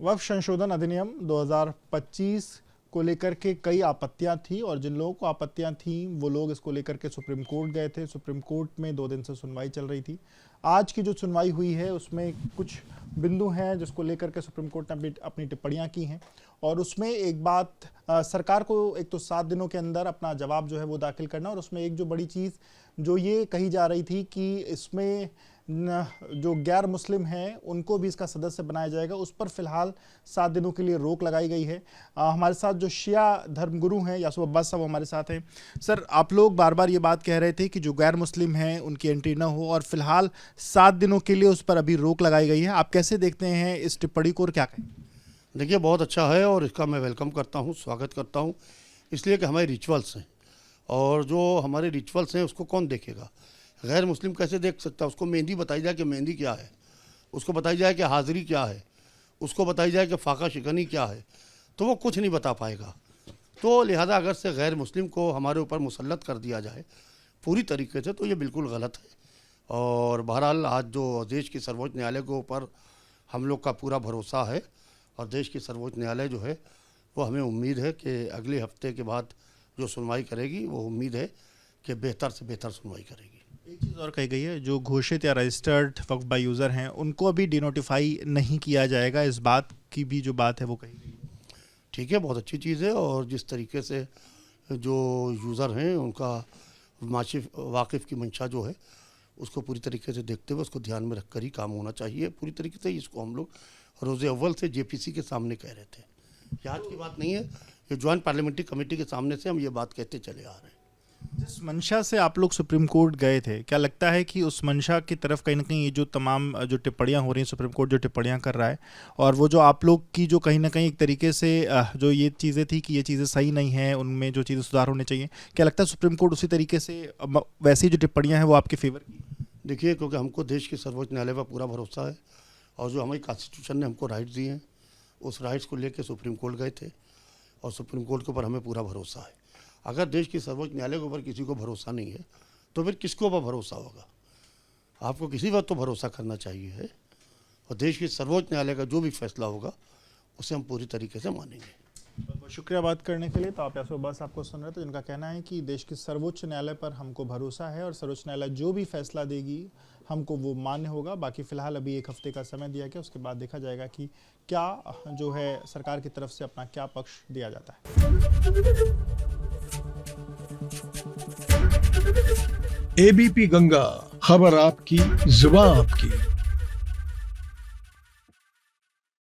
वक्फ संशोधन अधिनियम 2025 को लेकर के कई आपत्तियां थी और जिन लोगों को आपत्तियां थी वो लोग इसको लेकर के सुप्रीम कोर्ट गए थे। सुप्रीम कोर्ट में 2 दिन से सुनवाई चल रही थी। आज की जो सुनवाई हुई है उसमें कुछ बिंदु हैं जिसको लेकर के सुप्रीम कोर्ट ने अपनी टिप्पणियां की हैं और उसमें एक बात सरकार को एक तो 7 दिनों के अंदर अपना जवाब जो है वो दाखिल करना, और उसमें एक जो बड़ी चीज़ जो ये कही जा रही थी कि इसमें जो गैर मुस्लिम हैं उनको भी इसका सदस्य बनाया जाएगा, उस पर फिलहाल 7 दिनों के लिए रोक लगाई गई है। हमारे साथ जो शिया धर्मगुरु हैं यासूब अब्बास साहब हमारे साथ हैं। सर, आप लोग बार बार ये बात कह रहे थे कि जो गैर मुस्लिम हैं उनकी एंट्री ना हो और फिलहाल 7 दिनों के लिए उस पर अभी रोक लगाई गई है। आप कैसे देखते हैं इस टिप्पणी को और क्या कहें? देखिए, बहुत अच्छा है और इसका मैं वेलकम करता हूँ, स्वागत करता हूँ, इसलिए कि हमारे रिचुअल्स हैं और जो हमारे रिचुअल्स हैं उसको कौन देखेगा? गैर मुस्लिम कैसे देख सकता है? उसको मेहंदी बताई जाए कि मेहंदी क्या है, उसको बताई जाए कि हाज़िरी क्या है, उसको बताई जाए कि फ़ाका शिकनी क्या है, तो वो कुछ नहीं बता पाएगा। तो लिहाजा अगर से गैर मुस्लिम को हमारे ऊपर मुसल्लत कर दिया जाए पूरी तरीके से तो ये बिल्कुल गलत है। और बहरहाल आज जो देश की सर्वोच्च न्यायालय के ऊपर हम लोग का पूरा भरोसा है और देश की सर्वोच्च न्यायालय जो है वो हमें उम्मीद है कि अगले हफ्ते के बाद जो सुनवाई करेगी वो उम्मीद है कि बेहतर से बेहतर सुनवाई करेगी। एक चीज़ और कही गई है, जो घोषित या रजिस्टर्ड वक्फ बाय यूज़र हैं उनको अभी डिनोटिफाई नहीं किया जाएगा, इस बात की भी जो बात है वो कही गई है। ठीक है, बहुत अच्छी चीज़ है और जिस तरीके से जो यूज़र हैं उनका वाकिफ़ की मंशा जो है उसको पूरी तरीके से देखते हुए उसको ध्यान में रखकर ही काम होना चाहिए। पूरी तरीके से इसको हम लोग रोज़े अव्वल से जेपीसी के सामने कह रहे थे। ये आज की बात नहीं है, ये जॉइंट पार्लियामेंट्री कमेटी के सामने से हम ये बात कहते चले आ रहे हैं। जिस मंशा से आप लोग सुप्रीम कोर्ट गए थे, क्या लगता है कि उस मंशा की तरफ कहीं ना कहीं ये जो तमाम जो टिप्पणियां हो रही हैं, सुप्रीम कोर्ट जो टिप्पणियां कर रहा है और वो जो आप लोग की जो कहीं ना कहीं एक तरीके से जो ये चीज़ें थी कि ये चीज़ें सही नहीं हैं, उनमें जो चीज़ें सुधार होने चाहिए, क्या लगता है सुप्रीम कोर्ट उसी तरीके से वैसी जो टिप्पणियाँ हैं वो आपके फेवर की? देखिए, क्योंकि हमको देश के सर्वोच्च न्यायालय पर पूरा भरोसा है और जो हमारी कॉन्स्टिट्यूशन ने हमको राइट्स दिए हैं उस राइट्स को लेकर सुप्रीम कोर्ट गए थे और सुप्रीम कोर्ट के ऊपर हमें पूरा भरोसा है। अगर देश की सर्वोच्च न्यायालय के ऊपर किसी को भरोसा नहीं है तो फिर किसको ऊपर भरोसा होगा? आपको किसी बात तो भरोसा करना चाहिए है और देश की सर्वोच्च न्यायालय का जो भी फैसला होगा उसे हम पूरी तरीके से मानेंगे। बहुत शुक्रिया बात करने के लिए। तो आप यासूब अब्बास आपको सुन रहे थे, जिनका कहना है कि देश के सर्वोच्च न्यायालय पर हमको भरोसा है और सर्वोच्च न्यायालय जो भी फैसला देगी हमको वो मान्य होगा। बाकी फिलहाल अभी 1 हफ्ते का समय दिया गया, उसके बाद देखा जाएगा कि क्या जो है सरकार की तरफ से अपना क्या पक्ष दिया जाता है। एबीपी गंगा, खबर आपकी, जुबान आपकी।